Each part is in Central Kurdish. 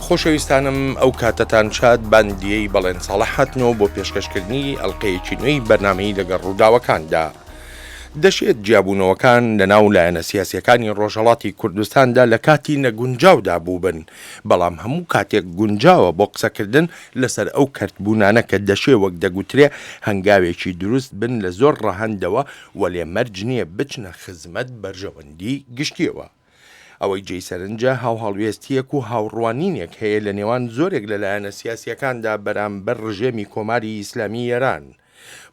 خۆشەویستانم ئەو کاتتان شاد باندیەی بەڵێن ساڵح هاتنەوە بۆ پێشکەشکردنی ئەڵلقەیەکی نوێی بەرنامەی لەگەڵ ڕووداوەکاندا. دەشێت جیابوونەوەکان لەناو لایەنە سیاسیەکانی ڕۆژهەڵاتی کوردستاندا لە کاتی نەگونجاودا بووبن، بەڵام هەموو کاتێک گونجاوە بۆ قسەکردن لەسەر ئەو کەرتبوونانە کە دەشێ وەک دەگوترێ هەنگاوێکی دروست بن لە زۆر ڕەهەندەوە و لێ مەرج نییە بچنە خزمەت بەرژەوەندی گشتیەوە. ئەوەی جێی سەرنجە هاوهەڵوێستیەک و هاوڕوانینێک هەیە لە نێوان زۆرێک لە لایەنە سیاسیەکاندا بەرامبەر ڕژێمی کۆماری ئیسلامی ئێران،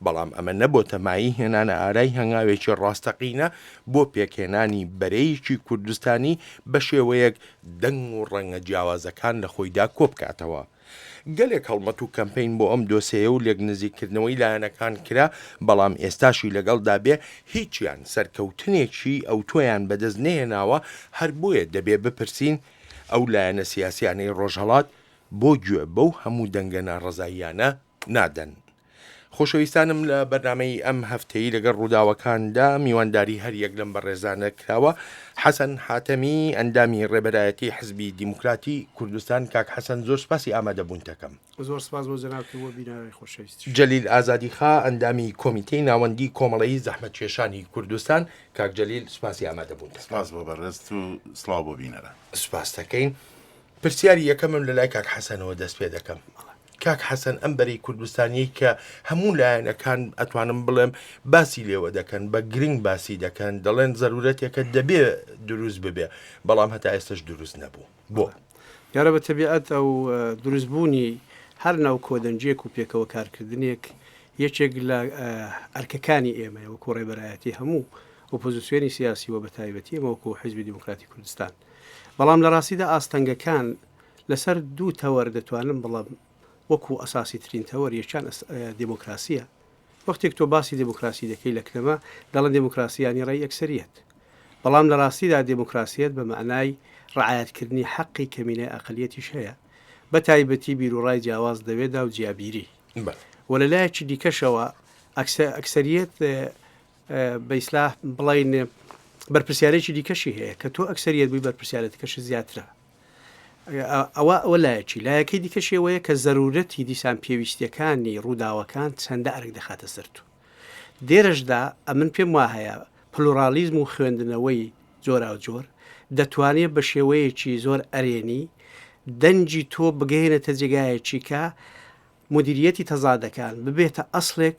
بەڵام ئەمە نەبۆتە مایی هێنانە ئارای هەنگاوێکی ڕاستەقینە بۆ پێکهێنانی بەرەیەکی کوردستانی بە شێوەیەک دەنگ و ڕەنگە جیاوازەکان لە خۆیدا کۆبکاتەوە. گەلێک هەڵمەت و کەمپین بۆ ئەم دۆسەیە و لێک نزیکردنەوەی لایەنەکان کرا، بەڵام ئێستاشی لەگەڵدا بێ هیچیان سەرکەوتنێکی ئەو تۆیان بەدەست نێناوە، هەر بۆیە دەبێ بپرسین ئەو لایەنە سیاسیانەی ڕۆژهەڵات بۆ گوێ بەو هەموو دەنگە ناڕەزاییانە نادەن. خۆشەویستانم لە بەرنامەی ئەم هەفتەی لەگەڵ ڕووداوەکاندا میوانداری هەریەک لەم بەڕێزانە کراوە. حەسەن حاتەمی ئەندامی ڕێبەرایەتی حزبی دیموکراتی کوردستان. کاک حەسەن، زۆر سپاسی ئامادەبوونتەکەم. زۆر سپاس بۆ جەنابتان بۆ بیناوی خۆشەویست. جەلیل ئازادیخا ئەندامی کۆمیتەی ناوەندی کۆمەڵەیی زەحمەتکێشانی کوردستان. کاک جەلیل، سپاسی ئامادەبوونتە. سپاس بۆ بەڕێست و سڵاو بۆ بینەرە. سپاس دەکەین. پرسیاری یەکەمم لە لای کاک حەسەنەوە دەست پێ دەکەم. کاک حەسەن، ئەم بەرەی کوردستانی کە هەموو لایەنەکان ئەتوانم بڵێم باسی لێوە دەکەن، بە گرنگ باسی دەکەن، دەڵێن زەرورەتێکە دەبێ دروست ببێ، بەڵام هەتا ئێستش دروست نەبوو. بۆ یارە بە تەبیعەت ئەو دروستبوونی هەر ناو کۆدەنجێک و پێکەوە کارکردنێک یەکێک لە ئەرکەکانی ئێمە وەکو ڕێبەرایەتی هەموو ئۆپۆزیسیۆنی سیاسی و بە تایبەتی ئێمە وەکو حیزبی دیموکراتی کوردستان. بەڵام لە ڕاستیدا ئاستەنگەکان لەسەر دوو تەوەر دەتوانم بڵام وەکو ئەساسی ترین تەوەر یەکان دیموکراسیە. وەختێک تۆ باسی دیموکراسی دەکەی لە کلمە دەڵێن دیموکراسیانی ڕێی یەکسەریەت، بەڵام لە ڕاستیدا دیموکراسیەت بە معنای ڕعایەتکردنی حەقی کەمینەی ئەقلیەتیش هەیە، بە تایبەتی بیرروڕای جیاواز دەوێدا و جیابیری. وە لەلایەکی دیکەشەوە ئەکسەریەت بە ئیسلاح بڵین بەرپرسیارێکی دیکەشی هەیە کە تۆ ئەکسەریەت بووی بەرپرسیارەتەکەش زیاترە. ئەوە لایەکی لایەکەی دیکەشەوەیە کە زەرورەتی دیسان پێویستیەکانی ڕووداوەکان چەندە ئەرک دەخاتە سەرت. دێرەشدا ئەمن پێم وا هەیە پلورالیزم و خوێندنەوەی جۆرا و جۆر دەتوانێت بە شێوەیەکی زۆر ئەرێنی دەنجی تۆ بگەێنێتە جێگایەکی کە مدیریەتی تەزادەکان ببێتە ئەسڵێک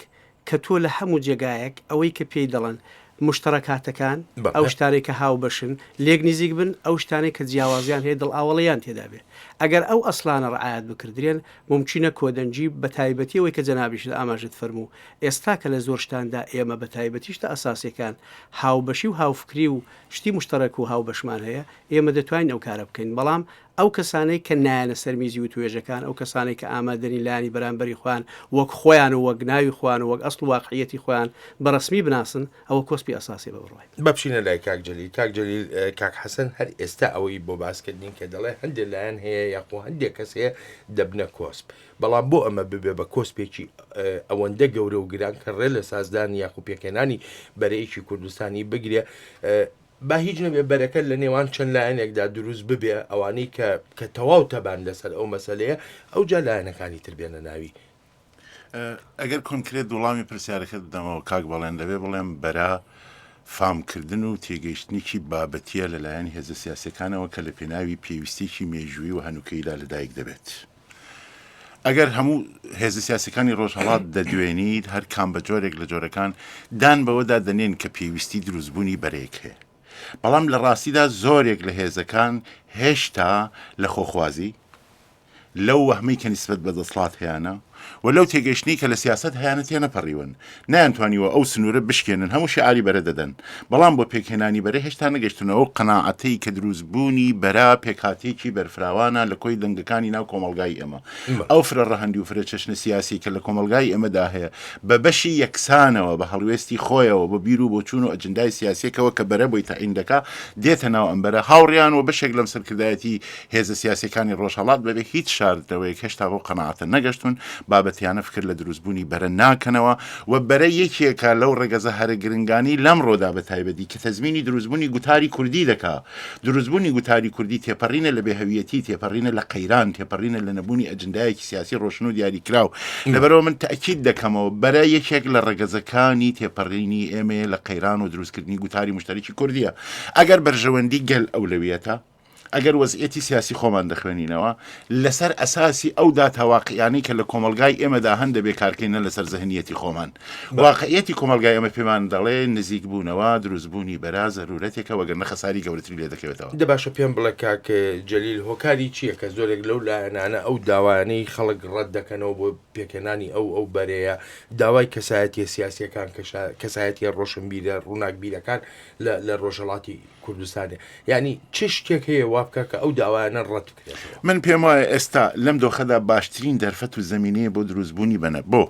کە تۆ لە هەموو جێگایەک ئەوەی کە پێی دەڵێن مشتەرەکاتەکان ئەو شتانێک کە هاو بەشن لێک نزیک بن، ئەو شتانێک کە جیاوازیان هەیە دڵ ئاوەڵیان تێدا بێ. ئەگەر ئەو ئەسڵانە ڕعایەت بکردرێن ممکنە کۆدەنجی بە تایبەتی ئەوەی کە جەنابیشت ئاماژت فەرموو ئێستا کە لە زۆر شتاندا ئێمە بە تایبەتیشتە ئەساسیەکان هاوبەشی و هاوفکری و شتی مشتەرەک و هاوبەشمان هەیە، ئێمە دەتوانین ئەو کارە بکەین. بەڵام ئەو کەسانەی کە نایەنە سەرمیزی و توێژەکان، ئەو کەسانێک کە ئامادەنی لایانی بەرامبەری خوان وەک خۆیان و وەک ناوی خوان و وەک ئەسڵ و واقعیەتی خۆیان بەڕسمی بناسن، ئەوە کۆسپی ئەساسی بەڕای بەبشینە لای کاک جەلیل. کاک جەلیل، کاک حەسەن هەر ئێستا ئەوەی بۆ باسکردین کە دەڵێ هەندێک لایەن هەیە یاخۆ هەندێک کەس هەیە دەبنە کۆسپ، بەڵام بۆ ئەمە ببێ بە کۆسپێکی ئەوەندە گەورە و گران کە ڕێ لە سازدانی یاخۆ پێکهێنانی بەرەیەکی کوردستانی بگرێ، با هیچ نەبێ بەرەکە لە نێوان چەند لایەنێکدا دروست ببێ، ئەوانەی کە تەواو تەبان لەسەر ئەو مەسەلەیە ئەو جا لایەنەکانی تر بێنە ناوی. ئەگەر کۆنکرێت وەڵامی پرسیارەکەت بدەمەوە کاک بەڵێن دەبێ بڵێم بەرا فامکردن و تێگەیشتنێکی بابەتیە لەلایەن هێزە سیاسەکانەوە کە لە پێناوی پێویستێکی مێژووی و هەنوکەیدا لەدایک دەبێت. ئەگەر هەموو هێزە سیاسەکانی ڕۆژهەڵات دەدوێنیت، هەر کام بە جۆرێک لە جۆرەکان دان بەوەدا دەنێن کە پێویستی دروستبوونی بەرەیەک هەیە، بەڵام لە ڕاستیدا زۆرێک لە هێزەکان هێشتا لە خۆخوازی لەو وەهمەی کە نیسبەت بە دەسڵات هەیەە و لەو تێگەشتنی کە لە سیاست هەیەە تێنەپەڕیون، نەیانتوانیوە ئەو سنوورە بشکێنن، هەموو شعاری بەرە دەدەن، بەڵام بۆ پێکهێنانی بەرە هێشتا نەگەشتنەوە قەناعەتەی کە دروستبوونی بەرا پێکهاتێکی بەرفراوانە لە کۆی دەنگەکانی ناو کۆمەلگای ئێمە. ئەو فرە ڕەهەندی و فرە چەشنە سیاسی کە لە کۆمەلگای ئێمەدا هەیە بە بەشی یەکسانەوە بە هەڵوێستی خۆیەوە بە بیر و بۆ چوون و ئەجندای سیاسیەکەوە کە بەرە بۆی تەعین دەکا دێتە ناو ئەمبەرە هاوڕیان و بەشێک لەم سەرکردایەتی هێزە سیاسەکانی ڕۆژهەڵات بەبێ هیچ شاردەوەیەک هێشتا بۆ قەناعەتە نەگەشتون. بابەتیانە فکر لە دروستبوونی بەرە ناکەنەوە و بەرە یەکێکە لەو ڕێگەزە هەرە گرنگانی لەم ڕۆدا بە تایبەتی کە تەزمینی دروستبوونی گوتاری کوردی دەکا. دروستبوونی گوتاری کوردی تێپەڕینە لە بێهەویەتی، تێپەڕینە لە قەیران، تێپەڕینە لە نەبوونی ئەجندایەکی سیاسی ڕۆشن و دیاریکراو. لەبەرەوە من تەکید دەکەمەوە بەرە یەکێک لە ڕێگەزەکانی تێپەڕینی ئێمە لە قەیران و دروستکردنی گوتاری مشتەرکی کوردیە. ئەگەر بەرژەوەندی گەل ئەولەویەتە، ئەگەر وەزعەتی سیاسی خۆمان دەخوێنینەوە لەسەر ئەساسی ئەو داتاواقعیانەی کە لە کۆمەلگای ئێمەدا هەندە بێکارکەینە لەسەر زەهنیەتی خۆمان. واقعیەتی کۆمەلگای ئەمە پێمان دەڵێ نزیک بوونەوە دروستبوونی بەرا ضرورەتێکە وەگەر نەخەساری گەورەتری لێ دەکەوێتەوە. دەباشە پێم بڵێ کاک جەلیل هۆکاری چییە کە زۆرێک لەو لایەنانە ئەو داوانەی خەڵک ڕەت دەکەنەوە بۆ پێکەنانی ئەو بەرەیە داوای کەسایەتی سیاسیەکان کەسایەتی ڕۆشنبیرە ڕووناکبیرەکان لە ڕۆژهەڵاتی کوردستانێ، یعنی چ شتێک هەیە وا بکە کە ئەو داوایانە ڕەت بکرێتەوە؟ من پێم وایە ئێستا لەم دۆخەدا باشترین دەرفەت و زەمینەیە بۆ دروستبوونی بنە بۆ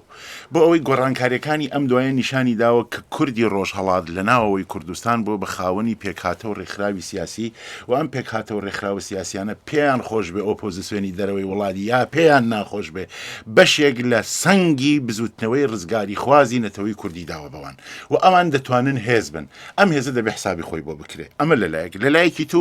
ئەوەی گۆڕانکاریەکانی ئەم دوایە نیشانی داوە کە کوردی ڕۆژهەڵات لە ناوەوەی کوردستان بۆ بە خاوەنی پێکهاتە و ڕێکخراوی سیاسی و ئەم پێکهاتە و ڕێکخراوە سیاسیانە پێیان خۆش بێ ئۆپۆزیسیۆنی دەرەوەی وڵاتی یا پێیان ناخۆش بێ بەشێک لە سەنگی بزوتنەوەی ڕزگاری خوازی نەتەوەی کوردی داوە بەوان و ئەمان دەتوانن هێز بن. ئەم هێزە دەبێ حسابی خۆی بۆ بکرێ. ئەمە لەلایەکی تو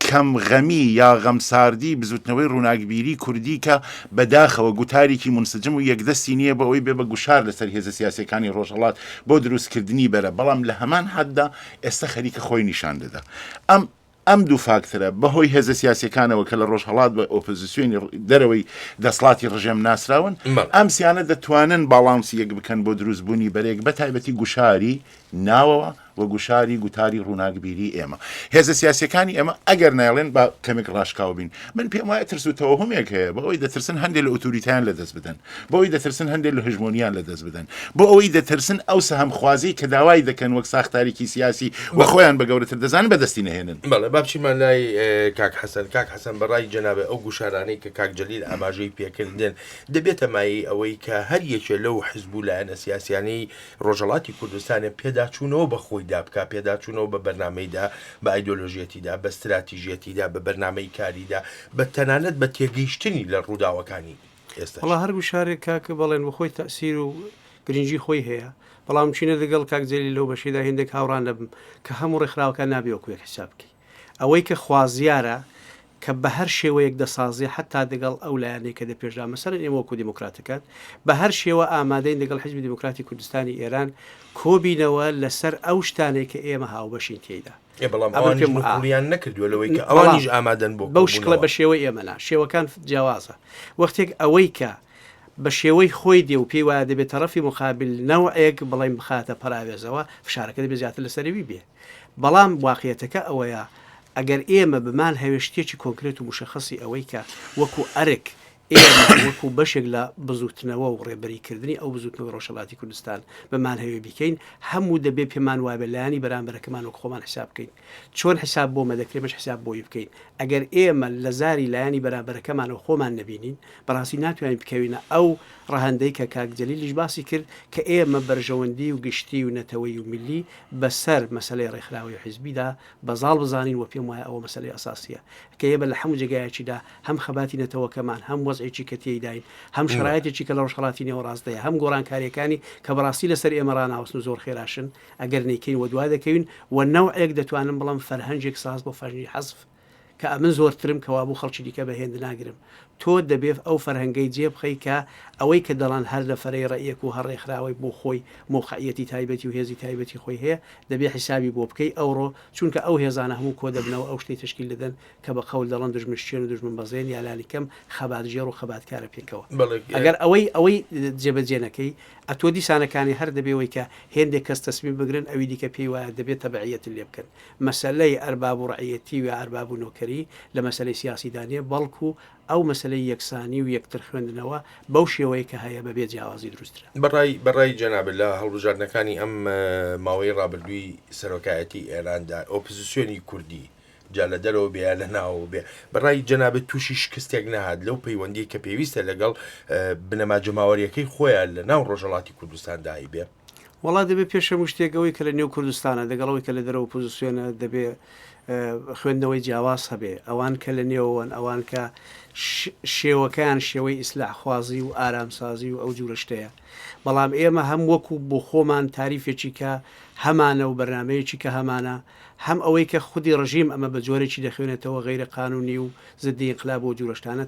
کەم غەمی یا غەمساردی بزوتنەوەی ڕووناکبیری کوردی کە بەداخەوە گوتارێکی منسجم و یەکدەستی نییە بە ئەوەی بێ بە گوشار لەسەر هێزە سیاسەکانی ڕۆژهەڵات بۆ دروستکردنی بەرە، بەڵام لە هەمان حەددا ئێستا خەریکە خۆی نیشان دەدا. ئەم دوو فاکتەرە بەهۆی هێزە سیاسەکانەوە کە لە ڕۆژهەڵات بە ئۆپۆزیسیۆنی دەرەوەی دەسڵاتی ڕژێم ناسراون، ئەم سیانە دەتوانن باڵانسی یەک بکەن بۆ دروستبوونی بەرێک بە تایبەتی گوشاری ناوەوە و گوشاری گوتاری ڕووناکبیری ئێمە. هێزە سیاسەکانی ئێمە ئەگەر نایڵێن با کەمێک ڕاشکاو بین. من پێم وایە ترس و تەوهمێک هەیە بۆ ئەوەی دەترسن هەندێک لە ئۆتۆریتیان لەدەست بدەن، بۆ ئەوەی دەترسن هەندێک لە هژمۆنیان لەدەست بدەن، بۆ ئەوەی دەترسن ئەو سەهەمخوازی کە داوای دەکەن وەک ساختارێکی سیاسی و خۆیان بە گەورەتر دەزانن بەدەستی نەهێنن. بەڵێ با بچیمان لای کاک حەسەن بەڕای جەنابێ ئەو گوشارانەی کە کاک جەلیل ئاماژەی پێکردن دەبێتە مای ئەوەی کە هەر یەکێ لەو حزب و لایەنە سیاسیانەی ڕۆژهەڵاتی کوردستانە پێداچوونەوە بە خۆی دابکا، پێداچوونەوە بە بەرنامەیدا، بە ئایدۆلۆژیەتیدا، بە استراتیژیەتیدا، بە بەرنامەی کاریدا، بە تەنانەت بە تێگەیشتنی لە ڕووداوەکانی ئێستا. وڵا هەر گوشارێک کاکە بەڵێن بە خۆی تەسیر و گرنگی خۆی هەیە، بەڵام چینە دەگەڵ کاک جەلیل لەو بەشێدا هێندێک هاوڕان دەبم کە هەموو ڕێکخراوەکان نابێ وەکو یەک حساب بکەی. ئەوەی کە خوازیارە کە بە هەر شێوەیەک دەسازی حتا دەگەڵ ئەو لایەنەی کە دەپێژدا مەسەرەن ئێمە وەکو دیموکراتەکان بە هەر شێوە ئامادەین دەگەڵ حیزبی دیموکراتی کوردستانی ئێران کۆبینەوە لەسەر ئەو شتانێک کە ئێمە هاوبەشین تێیدا. بەڵام ئەوانیان نەکردووە لەوەی کە ئەوانیش ئامادەن بۆ بەو شکڵە بە شێوەی ئێمەنا شێوەکان جیاوازە. وەختێک ئەوەی کە بە شێوەی خۆی دێ و پێی وایە دەبێت تەرەفی مقابل نەوەیەک بڵێم بخاتە پەراوێزەوە فشارەکە دەبێت زیاتر لەسەروی بێ. بەڵام واقعیەتەکە ئەوەیە ئەگەر ئێمە بمان هەوێشتێکی کۆنکرێت و مشخصی ئەوەی کە وەکو ئەرک ئێمە وەکو بەشێک لە بزوتنەوە و ڕێبەریکردنی ئەو بزوتنەوە ڕۆژهەڵاتی کوردستان بەمان هەوێ بیکەین هەموو دەبێت پێمان وای بە لایانی بەرامبەرەکەمان وەک خۆمان حساب بکەین. چۆن حساب بۆ مەدەکرێمەش حساب بۆی بکەین. ئەگەر ئێمە لە زاری لایانی بەرامبەرەکەمانەوە خۆمان نەبینین بەڕاستی ناتوانین بکەوینە ئەو ڕەهەندەی کە کاک جەلیلیش باسی کرد کە ئێمە بەرژەوەندی و گشتی و نەتەوەی و میلی بەسەر مەسەلەی ڕێکخراوی حیزبیدا بەزاڵ بزانین و پێم وایە ئەوە مەسەلەی ئەساسیە کە ئێمە لە هەموو جێگایەکیدا هەم خەباتی نەتەوەکەمان هەم وەزعێکی کە تێیداین هەم شرایەتێکی کە لە ڕۆژهەڵاتی نێوەڕاستەیە هەم گۆڕانکاریەکانی کە بەڕاستی لەسەر ئێمە ڕاناوەستن زۆر خێراشن ئەگەر نەیکەین و دوا دەکەوین و نەوعێک دەتوانم بڵام فەرهەنگێک ساز بۆ فەرهەنگی حەزف کە ئەمن زۆرترم کەوا بوو خەڵکی دیکە بەهێند ناگرم. تۆ دەبێت ئەو فەرهەنگەی جێبخەی کە ئەوەی کە دەڵان هەر لە فەرەی ڕێیەک و هەڕێکخراوەی بۆ خۆی موقعیەتی تایبەتی و هێزی تایبەتی خۆی هەیە دەبێت حیسابی بۆ بکەی ئەوڕۆ چونکە ئەو هێزانە هەموو کۆ دەبنەوە ئەو شتەی تشکیل دەدەن کە بە قەول دەڵان دژمنشتێن و دژمن بەزێن یا لالیکەم خەباتژێر و خەباتکارە پێکەوە. ئەگەر ئەوەی جێبەجێنەکەی ئەتۆ دیسانەکانی هەر دەبێەوەی کە هێندێک کەس تەسبیم بگرن ئەوی دیکە پێی وایە دەبێت تەبعیەت لێ بکەن. مەسەلەی ئەرباب و ڕعیەتی و ئەرباب و نۆکەری لە مەسەلەی سیاسیدانیە بەڵکو ئەو مەسلەی یەکسانی و یەکتر خوێندنەوە بەو شێوەیە کە هەیە بەبێ جیاوازی دروسترە. بەڕای جەناب لە هەڵبژاردنەکانی ئەم ماوەی ڕابردووی سەرۆکایەتی ئێراندا ئۆپۆزیسیۆنی کوردی جا لە دەرەوە بێ لە ناوە بێ بەڕای جەنابێت تووشی شکستێک نەهات لەو پەیوەندی کە پێویستە لەگەڵ بنەما جەماوەریەکەی خۆیان لە ناو ڕۆژهەڵاتی کوردستاندایی بێ. وڵات دەبێت پێشەم شتێکەوەی کە لە نێو کوردستانە دەگەڵەوەی کە لە دەرەوە ئۆپۆزیسیۆنە دەبێت خوێندنەوەی جیاواز هەبێ ئەوان کە لە نێوەوەن ئەوان کە شێوەکان شێوەی ئیسلاحخوازی و ئارامسازی و ئەو جوورە شتەیە بەڵام ئێمە هەم وەکو بۆ خۆمان تاریفێکی کە هەمانە و بەرنمەیەکی کە هەمانە هەم ئەوەی کە خودی ڕژیم ئەمە بە جۆرێکی دەخوێنێتەوە غیرە قانونی و زدی انقلاب و جوورەشتانە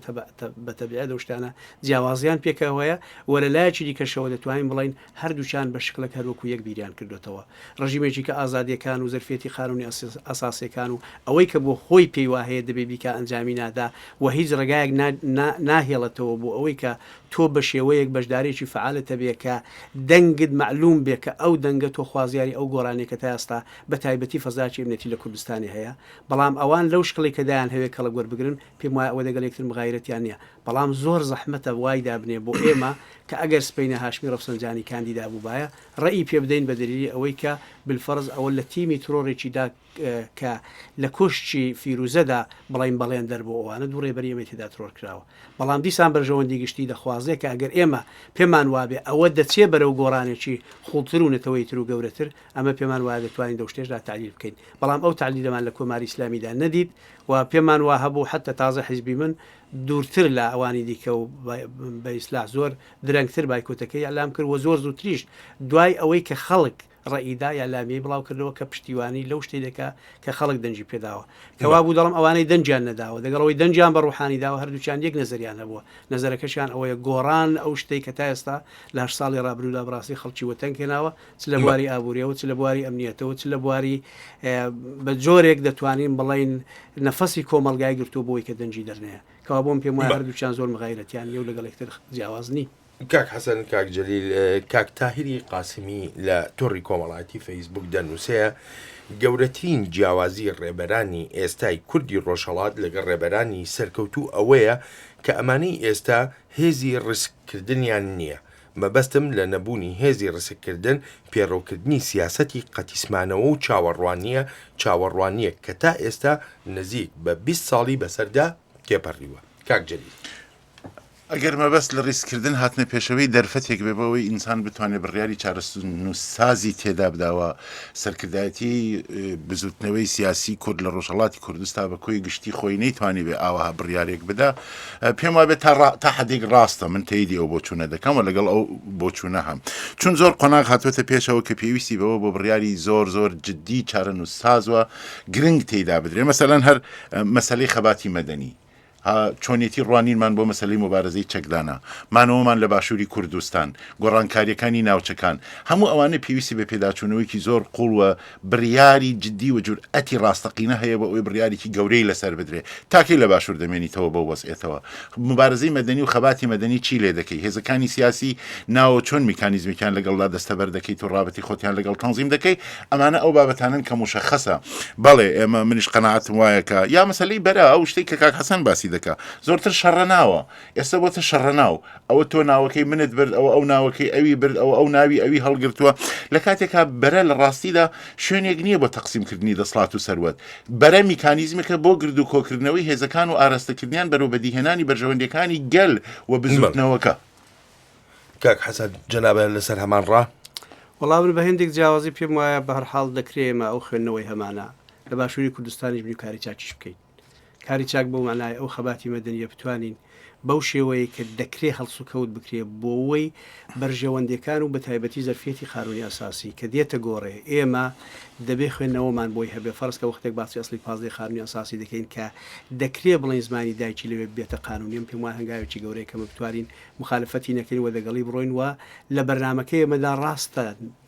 بەتەبیعەت دەشتانە جیاوازیان پێکەوەیە وەرە لایەکی دیکەشەوە دەتوانین بڵین هەردووچان بە شکلە هەروەکو یەک بیریان کردوێتەوە ڕژیمێکی کە ئازادیەکان و زەرفێتی قانونی ئەساسیەکان و ئەوەی کە بۆ خۆی پێی وهەیە دەبێ بیکە ئەنجامی نادا و هیچ ڕێگایەک ناهێڵێتەوە بۆ ئەوەی کە تۆ بە شێوەیەک بەشدارێکی فعالەتە بێ کە دەنگت معلوم بێ کە ئەو دەنگە تۆ خوازیاری ئەو گۆڕانێکە تا ئێستا بە تایبەتی فەزاکی ئەمنیەتی لە کوردستانی هەیە بەڵام ئەوان لەو شکڵی کەدایان هەوێ کەڵک وەربگرن پێم وایە ئەوە دەگەڵ یەکتر مغایرەتیان نییە بەڵام زۆر زەحمەتە وای دابنێ بۆ ئێمە کە ئەگەر سپینە هاشمی ڕەفسەنجانی کاندیدا بووبایە ڕێی پێ بدەین بە دلیلی ئەوەی کە بالفەرز ئەوە لە تیمی ترۆڕێکیدا کە لە کوشتی فیروزەدا بڵین بەڵێن دەربوو ئەوانە دوو ڕێبەری ئێمە تێدا ترۆر کراوە بەڵام دیسان بەرژەوەندی گشتی دەخوازێ کە ئەگەر ئێمە پێمان وابێ ئەوە دەچێ بەرەو گۆڕانێکی خوڵتر و نەتەوەی تر و گەورەتر ئەمە پێمان وایە دەتوانین دەو شتێشدا تعلیل بکەین بەڵام ئەو تعلیلەمان لە کۆماری ئیسلامیدا نەدید و پێمان وا هەبوو حتى تازە حیزبی من دوورتر لە ئەوانی دیکە و بە ئیسلاح زۆر درەنگتر بایکۆتەکەی ئەلام کرد و زۆر زووتریش دوای ئەوەی کە خەڵک ڕئیدا یا لامی بڵاو کردەوە کە پشتیوانی لەو شتێ دەکا کە خەڵک دەنجی پێداوە کەوا بوو دەڵم ئەوانەی دەنجیان نەداوە دەگەڵەوەی دەنجیان بە ڕوحانی داوە هەردووچان یەک نەزەریان هەبووە نەزەرەکەشیان ئەوەیە گۆڕان ئەو شتەی کە تا ئێستا لە ساڵی ڕابردوودا بڕاستی خەڵکی وەتەنکێناوە چ لە بواری ئابوووریەوە چ لە بواری ئەمنیەتەوە چ لە بواری بە جۆرێک دەتوانین بڵین نەفەسی کۆمەلگای گرتو بۆی کە دەنجی دەرنەیە کەوا بۆم پێم وایە هەردووچان زۆر مغایرەتیان یە و لەگەڵ یەکتر جیاواز کاک حەسەن کاک جەلیل کاک تاهیری قاسمی لە تۆڕی کۆمەڵایەتی فەیسبوک دەنووسەیە گەورەترین جیاوازی ڕێبەرانی ئێستای کوردی ڕۆژهەڵات لەگەڵ ڕێبەرانی سەرکەوتوو ئەوەیە کە ئەمانەی ئێستا هێزی ڕسکردنیان نییە مەبەستم لە نەبوونی هێزی ڕسکردن پێڕۆکردنی سیاسەتی قەتیسمانەوە و چاوەڕوانیە کە تا ئێستا نزیک بە 20 ساڵی بەسەردا تێپەڕیوە کاک جەلیل ئەگەر مەبەست لە ڕیسکردن هاتنە پێشەوەی دەرفەتێک بێ بەوەی ئینسان بتوانێت بڕیاری چارەسازی تێدا بداوە سەرکردایەتی بزوتنەوەی سیاسی کورد لە ڕۆژهەڵاتی کوردستا بە کۆی گشتی خۆی نەیتوانی بێ ئاوەها بڕیارێک بدا پێم وابێت تا حدێک ڕاستە من تەیدی ئەو بۆچوونە دەکەم و لەگەڵ ئەو بۆچوونە هەم چون زۆر قۆناغ هاتوۆتە پێشەوە کە پێویستی بەوە بۆ بڕیاری زۆر جددی چارەنووسازوە گرنگ تێدا بدرێ مەسەلەن هەر مەسەلەی خەباتی مەدەنی چۆنیەتی ڕوانینمان بۆ مەسەلەی مبارەزەی چەکدانە مانەوەمان لە باشووری کوردستان گۆڕانکاریەکانی ناوچەکان هەموو ئەوانە پێویستی بە پێداچوونەوەیکی زۆر قوڵوە بڕیاری جددی و جورئەتی ڕاستەقینە هەیە بە ئەوەی بڕیارێکی گەورەی لەسەر بدرێ تاکەی لە باشوور دەمێنیتەوە بە وەسئێتەوە مبارەزەی مەدەنی و خەباتی مەدەنی چی لێ دەکەی هێزەکانی سیاسی ناوە چۆن میکانیزمێکیان لەگەڵدا دەستەبەر دەکەیت و ڕابەتی خۆتیان لەگەڵ تەنزیم دەکەی ئەمانە ئەو بابەتانن کە مشەخەسە بەڵێ ئێمە منیش قەناعەتم وایە کە یا مەسەلەی بەرە ئەو شتەی کە کاک حەسەن باسی زۆرتر شەڕەناوە ئێستا بۆتە شەڕەناو ئەوە تۆ ناوەکەی منت برد ئەو ناوەکەی ئەوی برد ئەو ناوی ئەوی هەڵگرتووە لە کاتێکا بەرە لە ڕاستیدا شوێنێک نییە بۆ تەقسیمکردنی دەسڵات و سەروەت بەرە میکانیزمێکە بۆ گرد و کۆکردنەوەی هێزەکان و ئاراستەکردنیان بەرەو بەدیهێنانی بەرژەوەندەکانی گەل و بزوتنەوەکە کاک حەسەن جەنابە لەسەر هەمان ڕا وەڵام بە هێندێک جیاوازی پێم وایە بە هەرحاڵ دەکرێمە ئەو خوێندنەوەی هەمانە لە باشووری کوردستانیش بنی و کاری چاکیش بکەین کاری چاک بۆ مانای ئەو خەباتی مەدەنیە بتوانین بەو شێوەیە کە دەکرێ هەڵسو کەوت بکرێ بۆەوەی بەرژەوەندەکان و بە تایبەتی زەرفێتی قانونی ئاساسی کە دێتە گۆڕێ ئێمە دەبێ خوێندنەوەمان بۆی هەبێ فەرزکە وەختێک باسی ئەسلی پازدەی قانونی ئاساسی دەکەین کە دەکرێ بڵین زمانی دایکی لەوێ بێتە قانونیم پێم وایە هەنگاوێکی گەورەی کەمە بتوانین مخالفەتی نەکەین و دەگەڵی بڕۆین وە لە بەرنمەکەی ئێمەدا ڕاستە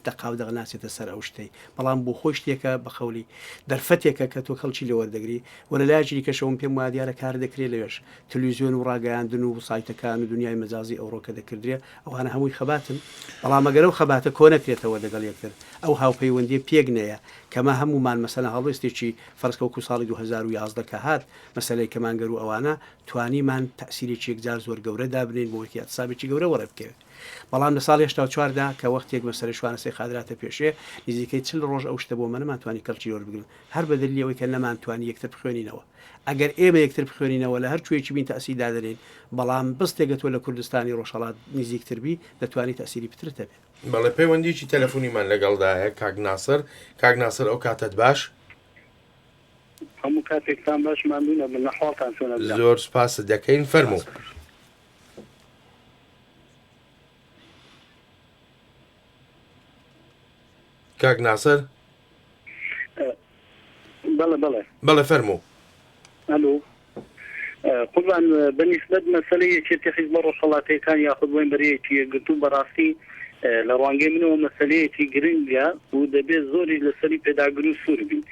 دەقاو دەغناسێتە سەر ئەو شتەی بەڵام بۆ خۆی شتێکە بەخەولی دەرفەتێکە کە تۆ خەڵکی لەوەردەگری وەرە لایەکی کەشەوەم پێم وایە دیارە کار دەکرێت لەوێش تەلەڤیزیۆن و ڕاگەیاندن و سایتەکان و دنیای مەجازی ئەوڕۆکە دەکردرێ ئەوانە هەمووی خەباتن بەڵام ئەگەر ئەو خەباتە کۆنەکرێتەوە دەگەڵ یەکتر ئەو هاوپەیوەندی پێک نەیە کەمە هەمومان مەسەلە هەڵوێستێکی فەرزکەوکو ساڵی 2011 کە هات مەسەلەی کەمانگەر و ئەوانە توانیمان تەسیرێکی یەکجار زۆر گەورە دابنین بۆ وەکی ئەتسابێکی گەورە وەڕێ بکەوێت بەڵام لە ساڵی 1940دا کە وەختێک مەسەلەی شوانەسەی خادراتە پێشێ نزیکەی 40 ڕۆژ ئەو شتە بۆ نەمانتوانی کەڵکی وەربگرن هەر بە دلیلەوەی کە نەمانتوانی یەکتر بخوێنینەوە ئەگەر ئێمە یەکتر بخوێنینەوە لە هەر کوێکی بین تەسی دادرێن بەڵام بستێکە تۆ لە کوردستانی ڕۆژهەڵات نزیکتر بی دەتوانی تەسیری پترتە بێت بەڵێ پەیوەندیی تەلەفۆنیمان لەگەڵدایە کاک ناسر ئەو کاتت باش هەموو کاتێکتان باش مامنونە بن نەحواڵتان چۆنە بدا. زۆر سپاس دەکەین فەرموو. کاک ناسر بەڵێ فەرموو. ئەلو قوربان بەنسبەت مەسەلەیەکی حیزب ڕۆژهەڵاتیەکان یاخود بۆین بەرەیەکی یەکگرتوو بەڕاستی لە ڕوانگەی منەوە مەسەلەیەکی گرنگە و دەبێت زۆری لەسەری پێداگر و سوور بین.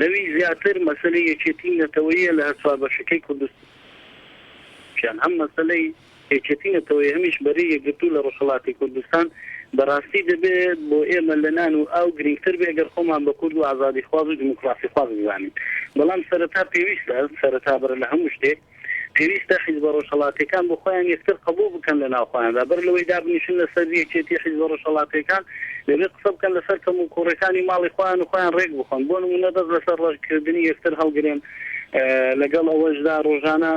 لەوی زیاتر مەسەلەی یەکێتی نەتەوەیە لە هەر بەشەکەی کوردستان هەم مەسەلەی یەکێتی نەتەوەی هەمیش بەرەی یەکگرتوو لە ڕۆژهەڵاتی کوردستان بەڕاستی دەبێت بۆ ئێمە لە نان و ئاو گرنگتر بێ ئەگەر خۆمان بە کورد و ئازادی خواز و دیموکراسی خواز بزانین. بەڵام سەرەتا پێویستە سەرەتا بەرە لە هەموو شتێک پێویستە حیزب ڕۆژهەڵاتیەکان بۆ خۆیان یەکتر قبول بکەن لە ناوخۆیاندا بەر لەوەی دابنیشن لەسەر یەکێتی حیزب ڕۆژهەڵاتیەکان دەبێت قسە بکەن لەسەر کەم و کوڕەکانی ماڵی خۆیان و خۆیان ڕێک بخۆن بۆ نمونە دەست لەسەر ڕێککردنی یەکتر هەڵگرێن لەگەڵ ئەوەشدا ڕۆژانە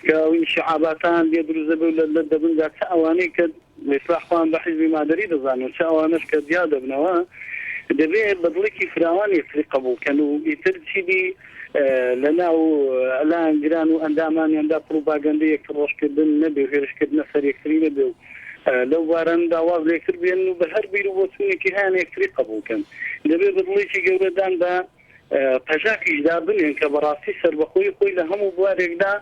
کە ئەوین شعاباتان لێ دروست دەبێت لە دەبندا چ ئەوانەی کە لەسلاحوان بە حیزبی مادەری دەزانن چ ئەوانش کە دیا دەبنەوە دەبێت بەدڵێکی فراوان یەکتری قبولکەن و ئیتر چیدی لە ناو ئەلایەن گران و ئەندامانیاندا پروپاگەندە یەکتر ڕۆژکردن نەبێ هێرشکردنە سەر یەکتری نەبێ و لەو باراندا واز لێکتر بێن و بە هەر بیر و بۆچوونێکی هیان یەکتری قبولکەن دەبێت بەدڵێکی گەورەدان بە پەژاکیشدا بنێن کە بەڕاستی سەربەخۆی خۆی لە هەموو بوارێکدا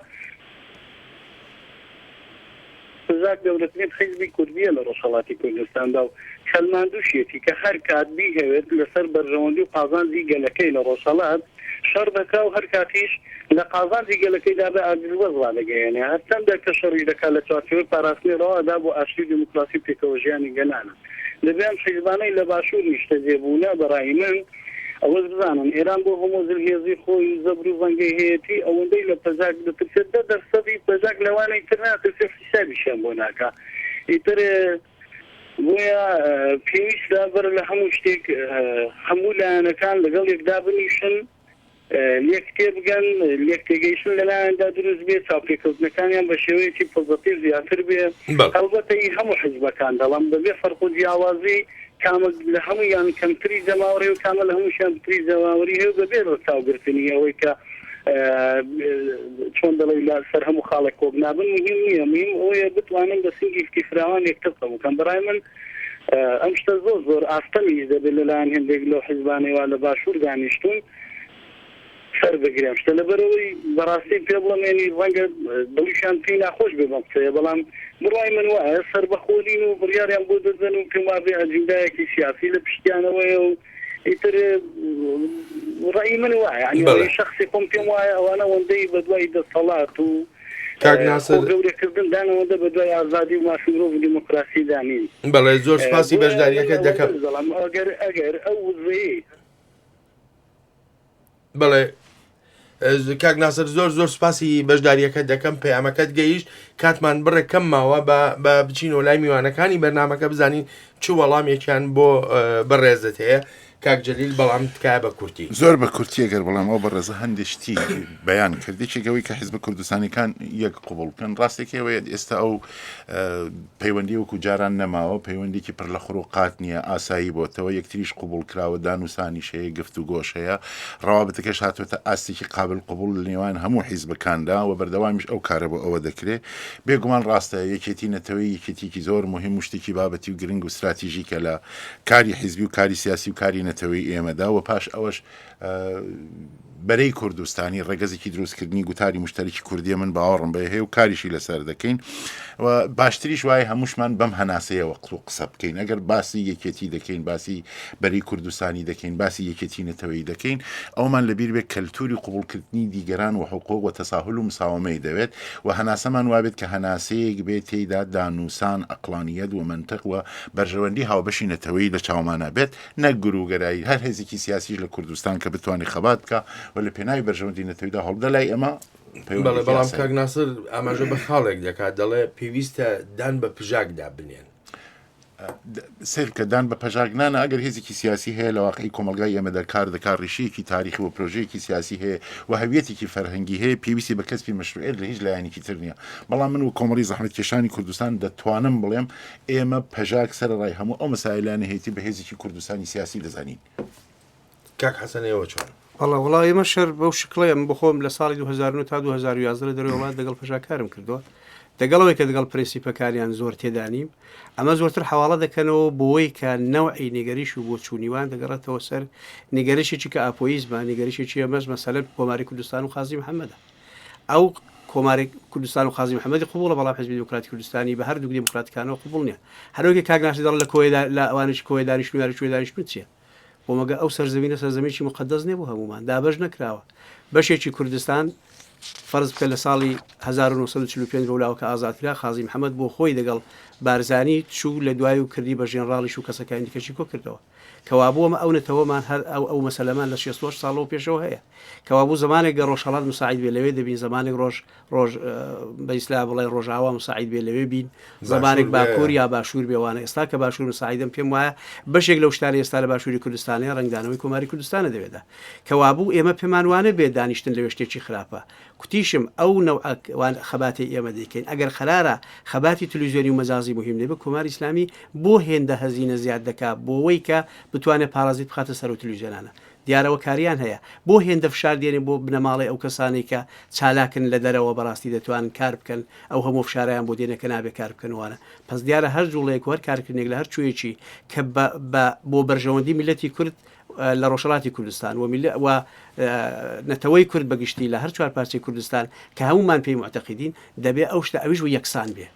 پەژاک دەوڵەتێت حیزبی کوردیە لە ڕۆژهەڵاتی کوردستاندا و کەلماندووشێتی کە هەر کات بیهەوێت لەسەر بەرژەوەندی و قازانجی گەلەکەی لە ڕۆژهەڵات شەڕ دەکا و هەر کاتیش لە قازانجی گەلەکەیدا بە ئاگروەزڵا دەگەیەنێ هەرچەندە کە شەڕی دەکات لە چوارچێوەی پاراستنی ڕەوادا بۆ ئاشتی دیموکراسی پێکەوە ژیانی گەلانە دەبێت حیزبانەی لە باشوور نیشتە جێبوونە بەڕای من ئەوەش بزانن ئێران بۆ هەمۆزل هێزی خۆی زەبر و زەنگەی هەیەتی ئەوەندەی لە پەژاک دەترسێت 10% پەژاک لەوانەی تر ناترسێت حسابیشیان بۆ ناکا ئیتر بۆیە پێویستە بەر لە هەموو شتێک هەموو لایەنەکان لەگەڵ یەکدا بنیشن لێک تێبگەن لێک تێگەیشتن لەلایەندا دروست بێت چاوپێکەوتنەکانیان بە شێوەیەکی پۆزەتیڤ زیاتر بێ هەڵبەتە هەموو حیزبەکان دەڵام بەبێ فەرق و جیاوازی کامە لە هەموویان کەمتری جەماوەڕێ و کامە لە هەمووشیان بتری جەماوەری هەیە بەبێ ڕەچاوگرتنی ئەوەی کە چۆن دەڵێ لە سەر هەموو خاڵێک کۆبنابن مهم نییە مهم ئەوەیە بتوانن بە سنگیفتی فراوان یەکتر قبولکەن بەڕای من ئەم شتە زۆر ئاستەمیش دەبێت لەلایەن هێندێک لەو حیزبانەیەوە لە باشوور دانیشتون سەر بگرێم شتە لەبەرەوەی بەڕاستی پێ بڵێنی ڕەنگە دڵیشان پێی ناخۆش بێ بەم قسەیە بەڵام بڕای من وایە سەربەخۆلین و بڕیاریان بۆ دەدەن و پێم وابێ ئەجندایەکی سیاسی لە پشتیانەوەیە و ئیتر ڕای من وایە یعنی شخصی خۆم پێم وایە ئەوانە وەندەی بە دوای دەسەڵات و گەورەکردن دانەوەندە بە دوای ئازادی و ماشورۆ و دیموکراسی دانین بەڵێ زۆر سپاسی بەشداریەکەت دەکەم ئەگەر ئەو وزەیە بەڵێ کاک ناسر زۆر سپاسی بەشداریەکەت دەکەم پەیامەکەت گەیشت کاتمان بڕێکەم ماوە بە بچینەوە لای میوانەکانی بەرنامەکە بزانین چ وەڵامێکیان بۆ بەڕێزت هەیە کاک جەلیل بەڵام تکایە بە کورتی زۆر بە کورتی ئەگەر بەڵام ئەو بەڕێزە هەندێشتی بەیان کردێکێکەوەی کە حیزب کوردستانیەکان یەک قوبڵ بکەن ڕاستێکەوەیە ئێستا ئەو پەیوەندی وەکو جاران نەماوە پەیوەندێکی پڕ لە خڕوقات نییە ئاسایی بۆتەوە یەکتریش قوبڵ کراوە دانووسانیش هەیە گفت و گۆش هەیە ڕەوابەتەکەش هاتوێتە ئاستێکی قابل قوبڵ لە نێوان هەموو حیزبەکاندا و بەردەوامیش ئەو کارە بۆ ئەوە دەکرێت بێگومان ڕاستە یەکێتی نەتەوەی یەکێتیکی زۆر مهم و شتێکی بابەتی و گرنگ و استراتیژیکە لە کاری حیزبی و کاری سیاسی و کاری نەتەوەی ئێمەدا و پاش ئەوەش بەرەی کوردستانی ڕێگەزێکی دروستکردنی گوتاری مشتەرکی کوردیە من باوەڕم بە هەیە و کاریشی لەسەر دەکەین و باشتریش وایە هەمووشمان بەم هەناسەیەوە قسە بکەین ئەگەر باسی یەکێتی دەکەین باسی بەرەی کوردستانی دەکەین باسی یەکێتی نەتەوەی دەکەین ئەومان لەبیر بێت کەلتوری قوبولکردنی دیگەران و حقوق و تەساهل و مساومەی دەوێت و هەناسەمان وابێت کە هەناسەیەک بێت تێیدا دانووسان ئەقلانیەت و منطق و بەرژەوەندی هاوبەشی نەتەوەی لە چاومانە بێت نەک گروگەرایی هەر هێزێکی سیاسیش لە کوردستان کە بتوانێت خەبات بکە و لە پێناوی بەرژەوەندی نەتەوەیدا هەڵدە لای ئەمە بەڵام کاک ناسر ئاماژە بە خاڵێک دەکات دەڵێ پێویستە دان بە پژاکدا بنێن سیرکە دان بە پەژاگنانە ئەگەر هێزێکی سیاسی هەیە لە واقعی کۆمەلگای ئێمە دەکار دەکات ڕیشەیەکی تاریخی و پرۆژەیەکی سیاسی هەیە و هەویەتێکی فەرهەنگی هەیە پێویستی بە کەسبی مەشروعیت لە هیچ لایەنێکی تر نییە بەڵام من و کۆمەڵی زەحمەتکێشانی کوردستان دەتوانم بڵێم ئێمە پەژاک سەرڕای هەموو ئەو مەسایلانە هەیەی بە هێزێکی کوردستانی سیاسی دەزانین کاک حەسەنەوە چۆن وڵا ئێمە شەر بەو شکڵەیە من بخۆم لە ساڵی 2009 تا 2011 دەروی وڵات دەگەڵ پەشاکارم کردووە دەگەڵەوەی کە دەگەڵ پرینسیپەکانیان زۆر تێدانیم ئەمە زۆرتر حواڵە دەکەنەوە بۆەوەی کە نەوعی نیگەریش و بۆ چوونیوان دەگەڕێتەوە سەر نیگەریشێکی کە ئاپۆیزمە نیگەریشێکی ئەمەش مەسەلەن کۆماری کوردستان و خازی محەممەدە ئەو کۆماری کوردستان و خازی محەممەدی قوبوڵە بەڵام حزبی دموکراتی کوردستانی بە هەردوو دیموکراتیکانەوە قوبوڵ نییە هەروەکی کاگناسی دەڵ لە کۆیدا لە ئەوانش کۆی دانیشت و کوێ دانیشتن چیە بۆ مەگە ئەو سەرزەمینە سەرزەمێکی مقدس نێ بۆ هەمومان دابەش نەکراوە بەشێکی کوردستان فەرز بکە لە ساڵی 1945 ڕوولاوە کە ئازادکرا خازی محەممەد بۆ خۆی دەگەڵ بارزانی چوو لە دوای و کردی بە ژێنڕاڵیش و کەسەکانی دیکەشی کۆ کردەوە کەوابووەمە ئەو نەتەوەمان هەر ئەو مەسەلەمان لە 16 ساڵەوە پێشەوە هەیە کەوابوو زمانێک گە ڕۆژهەڵات مساعید بێ لەوێ دەبین زمانێک ڕۆژ بە ئیسلا بڵێ ڕۆژاوا مساعید بێ لەوێ بین زمانێک باکوور یا باشوور بێوانە ئێستا کە باشوور مساعیدم پێم وایە بەشێک لەو شتانی ئێستا لە باشووری کوردستانی ڕنگدانەوەی کۆماری کوردستانە دەوێتە کەوابوو ئێمە پێمان وانە بێ دانیشتن لەوێ شتێکی خراپە کوتیشم ئەو نەوەوان خەباتی ئێمە دەیکەین ئەگەر خەرارە خەباتی تەلەڤیزیۆنی و مەجازی مهم دەبێت کۆماری ئیسلامی بۆ هێندە هەزینە زیاد دەکات بۆەوەی کە بتوانێت پارازیت بخاتە سەر و تەلەڤیزیۆنانە دیارەوە کاریان هەیە بۆ هێندە فشار دێنێ بۆ بنەماڵی ئەو کەسانی کە چالاکن لە دەرەوە بەڕاستی دەتوانن کار بکەن ئەو هەموو فشاریان بۆ دێنەکە نابێ کار بکەنوانە پس دیارە هەر جوڵەیەک وەر کارکردنێک لە هەر کوێیەکی کە بۆ بەرژەوەندی میلەتی کورد لە ڕۆژهەڵاتی کوردستان و نەتەوەی کورد بەگشتی لە هەر چوار پارچەی کوردستان کە هەمومان پێی معتەقیدین دەبێ ئەو شتە ئەویش و یەکسان بێ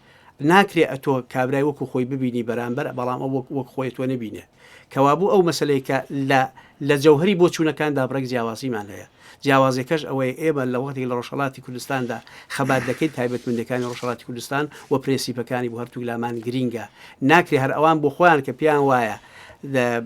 ناکرێ ئەتۆ کابرای وەکو خۆی ببینی بەرامبەر بەڵام ئەو وەک خۆی تۆ نەبینێ کەوابوو ئەو مەسلەی کە لە جەوهری بۆ چوونەکاندا بڕێک جیاوازیمان هەیە جیاوازەکەش ئەوەی ئێمە لە وەختی لە ڕۆژهەڵاتی کوردستاندا خەبات دەکەین تایبەتمەندەکانی ڕۆژهەڵاتی کوردستان و پرینسیپەکانی بۆ هەرتوو لامان گرینگە ناکرێ هەر ئەوان بۆ خۆیان کە پیان وایە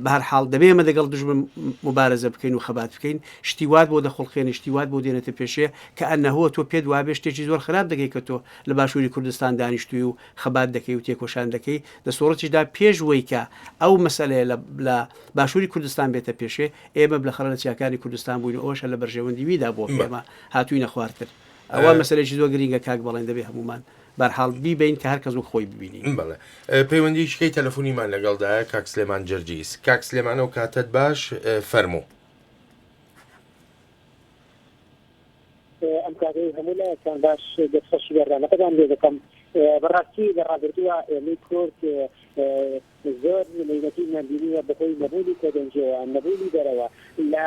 بەهەرحاڵ دەبێمە دەگەڵ دژمن مبارەزە بکەین و خەبات بکەین شتیوات بۆ دەخڵخێنی شتیوات بۆ دێنێتە پێشێ کە ئەنەهۆ تۆ پێت وابێ شتێکی زۆر خراپ دەکەی کە تۆ لە باشووری کوردستان دانیشتوی و خەبات دەکەی و تێکۆشان دەکەی دەسۆڕەتیشدا پێشوەی کە ئەو مەسەلەیە لە باشووری کوردستان بێتە پێشێ ئێمە بلەخەرە لە چیاکانی کوردستان بووین ئەوەشە لە بەرژەوەندی ویدا بۆ ئێمە هاتووینە خواردتر ئەوە مەسەلێکی زۆر گرینگە کاک بەڵێن دەبێ هەمومان بەرحاڵ بیبین کە هەر کەس و خۆی ببینی بەڵێ پەیوەندی شکەی تەلەفۆنیمان لەگەڵدایە کاک سلێمان جەرجیس کاک سلێمانە و کاتت باش فەرموو ئەم کاتەی هەموو لایەکان باش دەستخۆشی بەردانەکەتان لێ دەکەم بەڕاستی لە ڕابردووە ئێمەی کورد زۆر لەینەتی نبینیە بەهۆی نەبوونی کۆدەنجەوە نەبوونی دەرەوە لە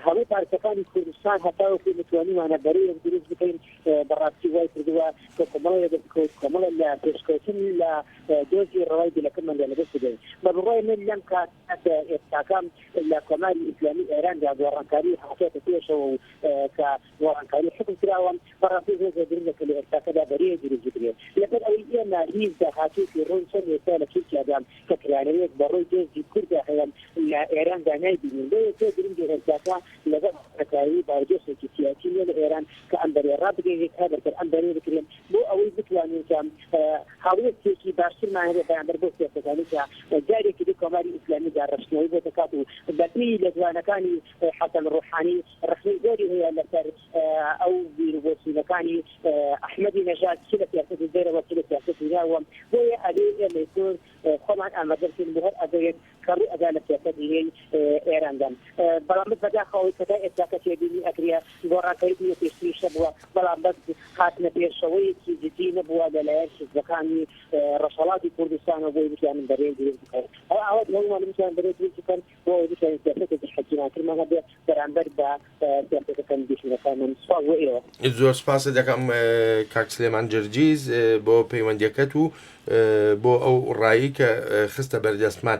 هەموو پارچەکانی کوردستان هەتاوەکو متوانیمانە بەرەی دروست بکەین بەڕاستی وای کردووە کە کۆمەڵێ دەبکەوت کۆمەڵە لە پێشکەوتن لە دۆزی ڕەوای دلەکەمان لەدەست بدەین بە بڕای من لەم کات ئێستاکان لە کۆماری ئیسلامی ئێراندا گۆڕانکاری هاتێتە پێشەوە و کە گۆڕانکاری حکم کراوە بەڕاستی زۆر گرنگە لە ئێستاکەدا بەرەی دروست بکرێت لەبەر ئەوەی ئێمە هیچ داهاتووی ڕوون چەند ئێستا لە تورکیادا کە کرانەوەیەک بەڕۆی دۆزی کوردە هەیە لە ئێراندا نایبینین لێ زۆر گرنگی ئێستاکە لەبەر حکاری باردۆسێکی سیاسی لە ئێران کە ئەم بەرێ ڕابگەیت هەبەر ئەم بەرێ بکرێن بۆ ئەوەی بتوانین کە هاوڵێتێکی باشترمان هەیە بەیانبەر بۆ سیاسەکانی کە جارێکی دی کۆماری ئیسلامیدا ڕشتنەوەی بۆ دەکات و بەپی لە جوانەکانی حەسەن ڕوحانی ڕخنەی زۆری هەیە لەسەر ئەو بیربۆچوونەکانی ئەحمەدی نەژاد چ لە سیاسەتی دەرەوە چ لە سیاسەتی ناوە بۆیە ئەبێ ئێمە زۆر خۆمان ئامادەبکەین بۆ هەر ئەدەوێت کەڕوو ئەدا لە سیاسەتی ئێراندا بەڵام بەداخەوەی کەدا ئێستاکە تێبینی ئەکرێ گۆڕانکاری پێشتریشە بووە بەڵام بەس هاتنە پێشەوەیەکی جدی نەبووە لەلایەن حیزبەکانی ڕۆژهەڵاتی کوردستانەوە بۆی بتوانن بەرەی دروست بکەن ئەوە هەمومان بتوانن بەرەی دروست بکەن بۆ بتوانین سیاسەتێکی حەکیمانکردمان هەبێت بەرامبەر بە سیاسەتەکان دیشنەکانمان سوپاس بۆ ئێوە زۆر سپاس دەکەم کاک سلێمان جەرجیز بۆ پەیوەندیەکەت و بۆ ئەو ڕایی کە خستە بەردەستمان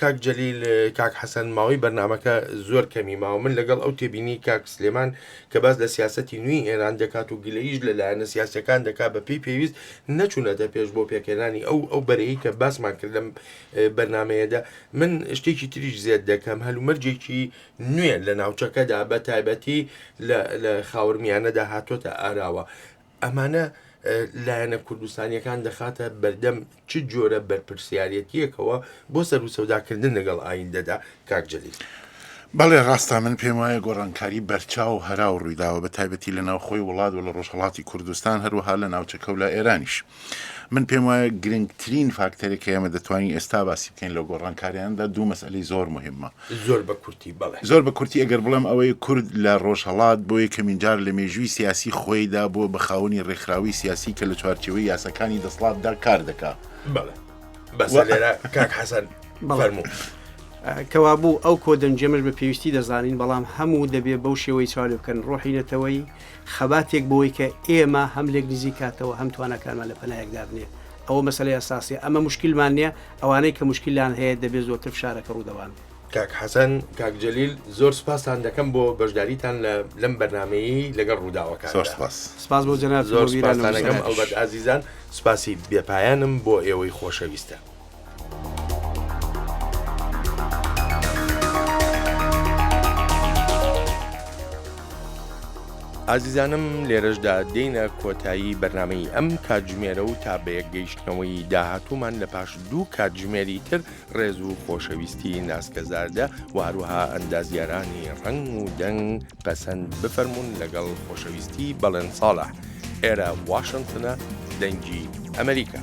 کاک جەلیل کاک حەسەن ماوەی بەرنامەکە زۆر کەمی ماوە من لەگەڵ ئەو تێبینی کاک سلێمان کە باس لە سیاسەتی نوێی ئێران دەکات و گلەیش لەلایەنە سیاسەکان دەکات بە پێی پێویست نەچوونەتە پێش بۆ پێکێنانی ئەو بەرەیی کە باسمان کرد لەم بەرنامەیەدا من شتێکی تریش زیاد دەکەم هەلومەرجێکی نوێ لە ناوچەکەدا بە تایبەتی لە خاورمیانەدا هاتوۆتە ئاراوە ئەمانە لایەنە کوردستانیەکان دەخاتە بەردەم چ جۆرە بەرپرسیارەتیەکەوە بۆ سەر و سەوداکردن لەگەڵ ئایندەدا کاک جەلیل بەڵێ ڕاستە من پێم وایە گۆڕانکاری بەرچاو و هەرا و ڕوویداوە بە تایبەتی لە ناوخۆی وڵات و لە ڕۆژهەڵاتی کوردستان هەروەها لە ناوچەکە و لە ئێرانیش من پێم وایە گرنگترین فاکتەرێک کە ئێمە دەتوانین ئێستا باسی بکەین لە گۆڕانکاریاندا دوو مەسئلەی زۆر مهمە زۆر بە کورتی بەڵێ زۆر بە کورتی ئەگەر بڵێم ئەوەی کورد لە ڕۆژهەڵات بۆ یەکەمین جار لە مێژووی سیاسی خۆیدا بۆ بە خاوەنی ڕێکخراوی سیاسی کە لە چوارچێوەی یاساکانی دەسەڵاتدا کار دەکات بەڵێ بەسە لێرە کاک حەسەن فەرموو کەوابوو ئەو کۆدەنجێمەش بە پێویستی دەزانین بەڵام هەموو دەبێ بەو شێوەی چاڵ بکەن ڕۆحینەتەوەی خەباتێک بۆی کە ئێمە هەم لێک نزیک کاتەوە هەم توانەکانمان لە پەنایەکدار نیە ئەوە مەسەلەی ئەساسی ئەمە مشکلمان نییە ئەوانەی کە مشکلیان هەیە دەبێت زۆرتر فشارەکە ڕوودەوان کاک حەسەن کاک جەلیل زۆر سپاسان دەکەم بۆ بەشداریتان لەم بەرنامەیە لەگەڵ ڕووداوەکان زۆر سپاس بۆ جەناب زۆر سپاسان دەکەم ئەوبەت ئازیزان سپاسی بێپایانم بۆ ئێوەی خۆشەویستە ئازیزانم لێرەشدا دێنە کۆتایی بەرنامەی ئەم کاتژمێرە و تا بە یەکگەیشتنەوەی داهاتوومان لە پاش دوو کاتژمێری تر ڕێز و خۆشەویستی ناسکەزاردە و هەروەها ئەندازیارانی ڕنگ و دەنگ پەسەند بفەرمونون لەگەڵ خۆشەویستی بەڵێن ساڵح ئێرە واشنگتنە دەنگی ئەمریکا